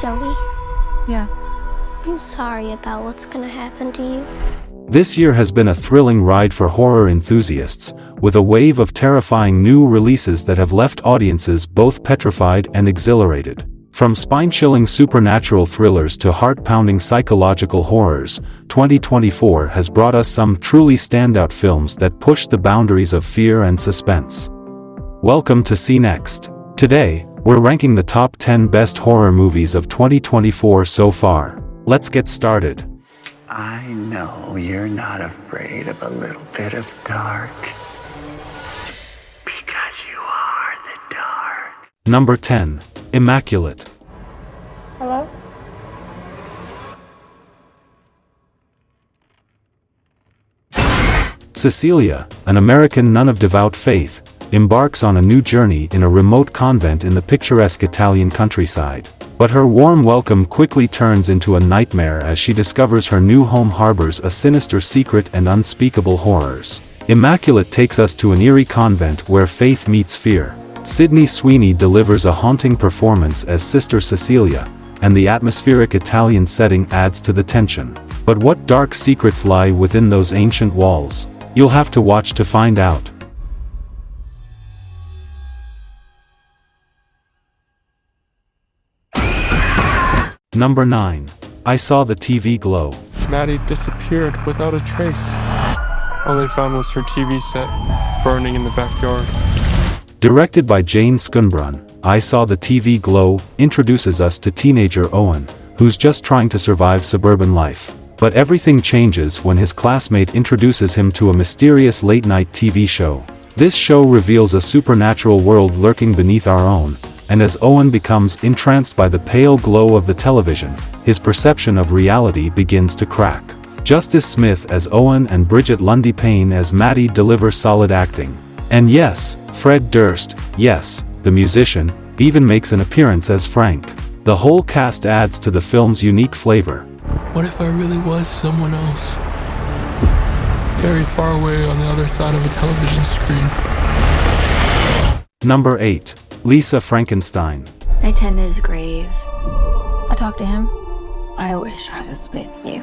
Zoe, Yeah. I'm sorry about what's gonna happen to you. This year has been a thrilling ride for horror enthusiasts, with a wave of terrifying new releases that have left audiences both petrified and exhilarated. From spine-chilling supernatural thrillers to heart-pounding psychological horrors, 2024 has brought us some truly standout films that push the boundaries of fear and suspense. Welcome to CNext. Today, we're ranking the top 10 best horror movies of 2024 so far. Let's get started. I know you're not afraid of a little bit of dark. Because you are the dark. Number 10. Immaculate. Hello? Cecilia, an American nun of devout faith, embarks on a new journey in a remote convent in the picturesque Italian countryside. But her warm welcome quickly turns into a nightmare as she discovers her new home harbors a sinister secret and unspeakable horrors. Immaculate takes us to an eerie convent where faith meets fear. Sydney Sweeney delivers a haunting performance as Sister Cecilia, and the atmospheric Italian setting adds to the tension. But what dark secrets lie within those ancient walls? You'll have to watch to find out. Number 9. I Saw the TV Glow. Maddie disappeared without a trace. All they found was her TV set, burning in the backyard. Directed by Jane Scunbrun, I Saw the TV Glow introduces us to teenager Owen, who's just trying to survive suburban life. But everything changes when his classmate introduces him to a mysterious late-night TV show. This show reveals a supernatural world lurking beneath our own, and as Owen becomes entranced by the pale glow of the television, his perception of reality begins to crack. Justice Smith as Owen and Bridget Lundy Payne as Maddie deliver solid acting. And yes, Fred Durst, yes, the musician, even makes an appearance as Frank. The whole cast adds to the film's unique flavor. What if I really was someone else? Very far away on the other side of a television screen. Number 8. Lisa Frankenstein. I tend to his grave. I talked to him. I wish I was with you.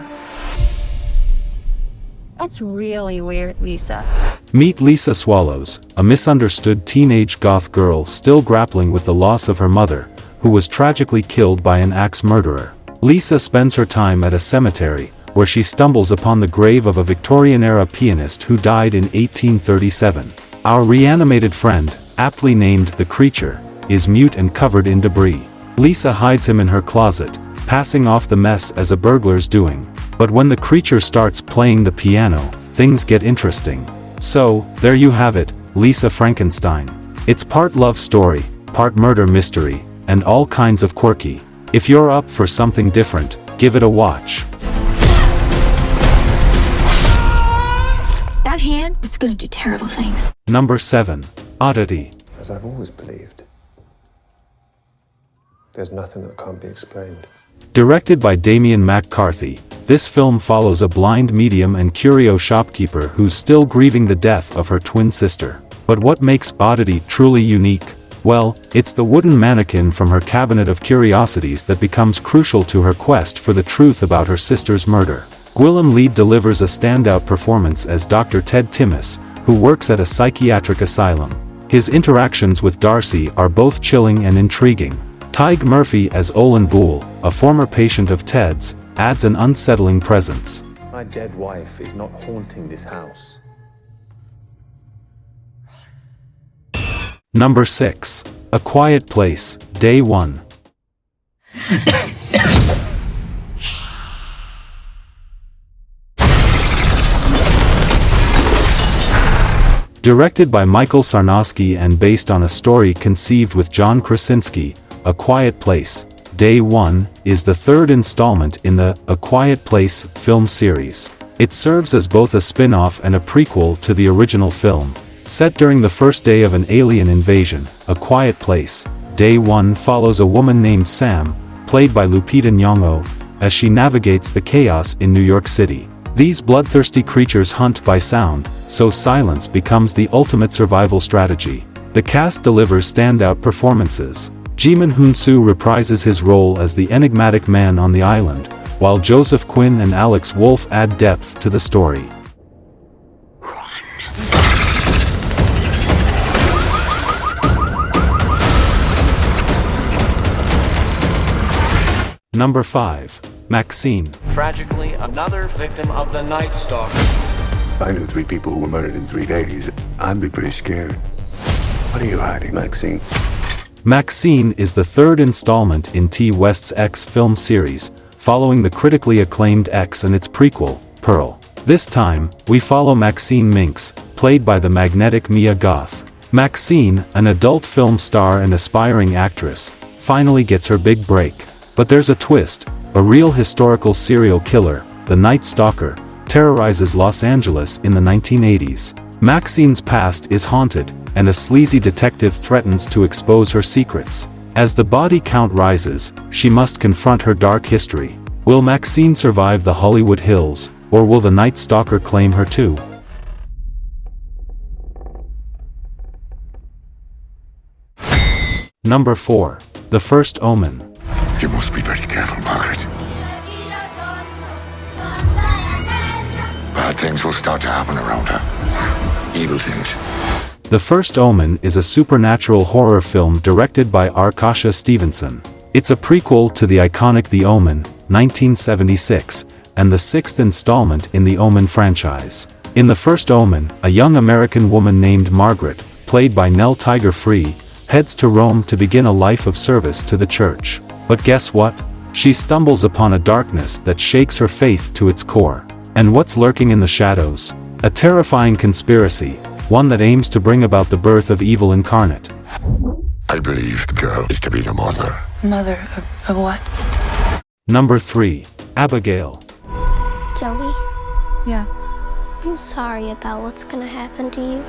That's really weird, Lisa. Meet Lisa Swallows, a misunderstood teenage goth girl still grappling with the loss of her mother, who was tragically killed by an axe murderer. Lisa spends her time at a cemetery, where she stumbles upon the grave of a Victorian-era pianist who died in 1837. Our reanimated friend, aptly named the Creature, is mute and covered in debris. Lisa hides him in her closet, passing off the mess as a burglar's doing. But when the Creature starts playing the piano, things get interesting. So, there you have it, Lisa Frankenstein. It's part love story, part murder mystery, and all kinds of quirky. If you're up for something different, give it a watch. That hand is gonna do terrible things. Number 7. Oddity. As I've always believed, there's nothing that can't be explained. Directed by Damien McCarthy, this film follows a blind medium and curio shopkeeper who's still grieving the death of her twin sister. But what makes Oddity truly unique? Well, it's the wooden mannequin from her cabinet of curiosities that becomes crucial to her quest for the truth about her sister's murder. Gwilym Leede delivers a standout performance as Dr. Ted Timmis, who works at a psychiatric asylum. His interactions with Darcy are both chilling and intriguing. Tig Murphy as Olin Boole, a former patient of Ted's, adds an unsettling presence. My dead wife is not haunting this house. Number 6. A Quiet Place, Day 1. Directed by Michael Sarnowski and based on a story conceived with John Krasinski, A Quiet Place, Day 1, is the third installment in the A Quiet Place film series. It serves as both a spin-off and a prequel to the original film. Set during the first day of an alien invasion, A Quiet Place, Day 1 follows a woman named Sam, played by Lupita Nyong'o, as she navigates the chaos in New York City. These bloodthirsty creatures hunt by sound, so silence becomes the ultimate survival strategy. The cast delivers standout performances. Jimin Hunsu reprises his role as the enigmatic man on the island, while Joseph Quinn and Alex Wolff add depth to the story. Number 5. Maxine. Tragically, another victim of the Night Stalker. If I knew 3 people who were murdered in 3 days, I'd be pretty scared. What are you hiding, Maxine? Maxine is the third installment in T. West's X film series, following the critically acclaimed X and its prequel, Pearl. This time, we follow Maxine Minx, played by the magnetic Mia Goth. Maxine, an adult film star and aspiring actress, finally gets her big break. But there's a twist. A real historical serial killer, the Night Stalker, terrorizes Los Angeles in the 1980s. Maxine's past is haunted, and a sleazy detective threatens to expose her secrets. As the body count rises, she must confront her dark history. Will Maxine survive the Hollywood Hills, or will the Night Stalker claim her too? Number 4. The First Omen. You must be very careful, Margaret. Bad things will start to happen around her. Evil things. The First Omen is a supernatural horror film directed by Arkasha Stevenson. It's a prequel to the iconic The Omen, 1976, and the 6th installment in the Omen franchise. In The First Omen, a young American woman named Margaret, played by Nell Tiger Free, heads to Rome to begin a life of service to the church. But guess what? She stumbles upon a darkness that shakes her faith to its core. And what's lurking in the shadows? A terrifying conspiracy, one that aims to bring about the birth of evil incarnate. I believe the girl is to be the mother. Mother of what? Number 3. Abigail. Joey, Yeah. I'm sorry about what's gonna happen to you.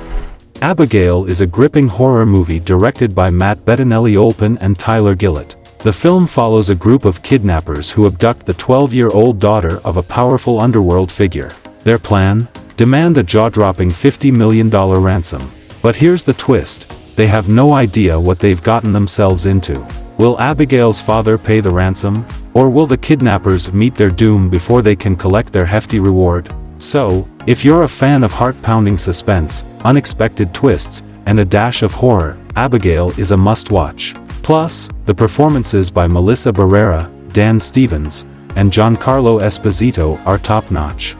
Abigail is a gripping horror movie directed by Matt Bettinelli-Olpin and Tyler Gillett. The film follows a group of kidnappers who abduct the 12-year-old daughter of a powerful underworld figure. Their plan? Demand a jaw-dropping $50 million ransom. But here's the twist. They have no idea what they've gotten themselves into. Will Abigail's father pay the ransom? Or will the kidnappers meet their doom before they can collect their hefty reward? So, if you're a fan of heart-pounding suspense, unexpected twists, and a dash of horror, Abigail is a must-watch. Plus, the performances by Melissa Barrera, Dan Stevens, and Giancarlo Esposito are top-notch.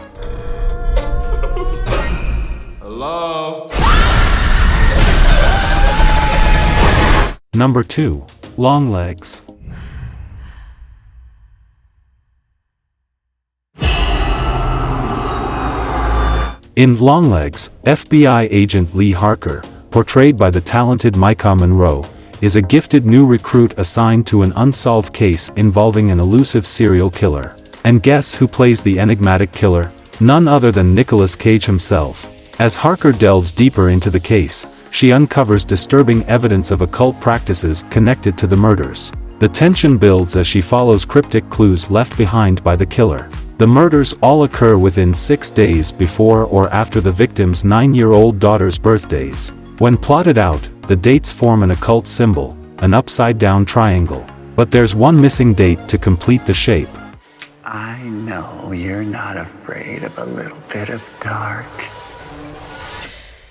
Hello? Number 2. Longlegs. In Longlegs, FBI agent Lee Harker, portrayed by the talented Micah Monroe, is a gifted new recruit assigned to an unsolved case involving an elusive serial killer. And guess who plays the enigmatic killer? None other than Nicolas Cage himself. As Harker delves deeper into the case, she uncovers disturbing evidence of occult practices connected to the murders. The tension builds as she follows cryptic clues left behind by the killer. The murders all occur within 6 days before or after the victim's 9-year-old daughter's birthdays. When plotted out, the dates form an occult symbol, an upside-down triangle. But there's one missing date to complete the shape. I know you're not afraid of a little bit of dark.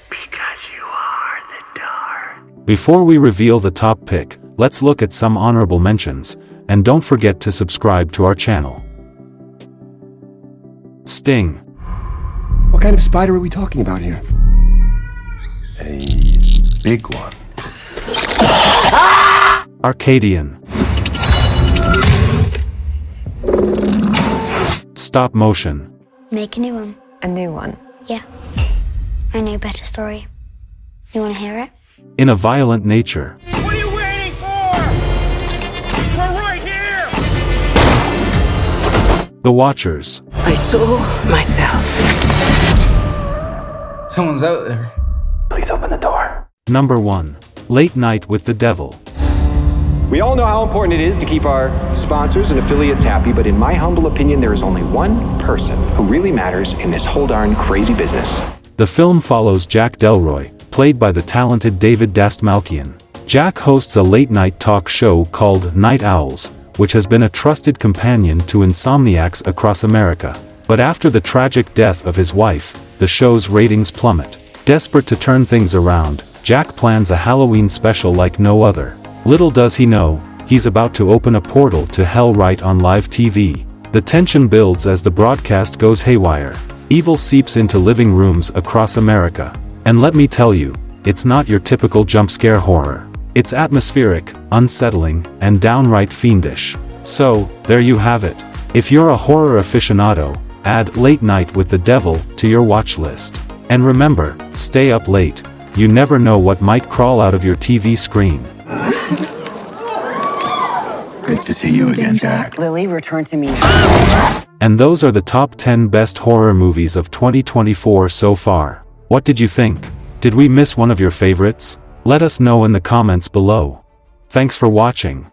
Because you are the dark. Before we reveal the top pick, let's look at some honorable mentions, and don't forget to subscribe to our channel. Sting. What kind of spider are we talking about here? A big one. Arcadian. Stop motion. Make a new one. A new one. Yeah. I know a better story. You wanna hear it? In a violent nature. What are you waiting for? We're right here! The Watchers. I saw myself. Someone's out there. Please open the door. Number 1. Late Night with the Devil. We all know how important it is to keep our sponsors and affiliates happy, but in my humble opinion, there is only one person who really matters in this whole darn crazy business. The film follows Jack Delroy, played by the talented David Dastmalchian. Jack hosts a late-night talk show called Night Owls, which has been a trusted companion to insomniacs across America. But after the tragic death of his wife, the show's ratings plummet. Desperate to turn things around, Jack plans a Halloween special like no other. Little does he know, he's about to open a portal to hell right on live TV. The tension builds as the broadcast goes haywire. Evil seeps into living rooms across America. And let me tell you, it's not your typical jump scare horror. It's atmospheric, unsettling, and downright fiendish. So, there you have it. If you're a horror aficionado, add Late Night with the Devil to your watch list. And remember, stay up late. You never know what might crawl out of your TV screen. Good to see you again, Jack. Lily, return to me. And those are the top 10 best horror movies of 2024 so far. What did you think? Did we miss one of your favorites? Let us know in the comments below. Thanks for watching.